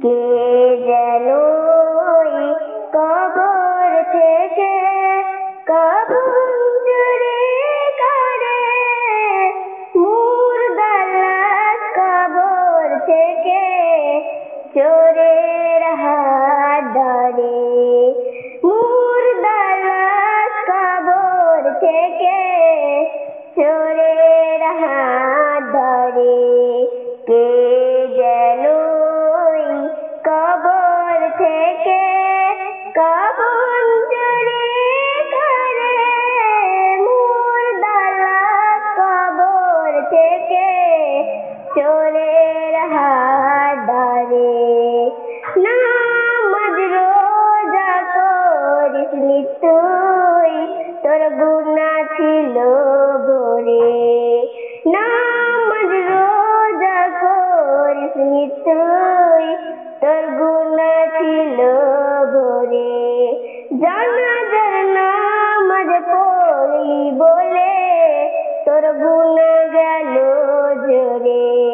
কে যেন কবর থেকে কবর চুরি করে, মুর্দার লাশ কবর থেকে চোরের হাত ধরে, মুর্দার লাশ কবর থেকে চোরের হাত ধরে। কে যেন কবর থেকে কবর চুরি করে, মুর্দার লাশ কবর থেকে চোরের হাত ধরে। নামাজ রোজা করিস নি তুই, তোর গুনাহ ছিল ভরে। নামাজ রোজা করিস নি তুই, তোর গুনাহ ছিল ভরে। জানাজার নামাজ পড়লি বলে তোর গুনাহ গেল ঝরে।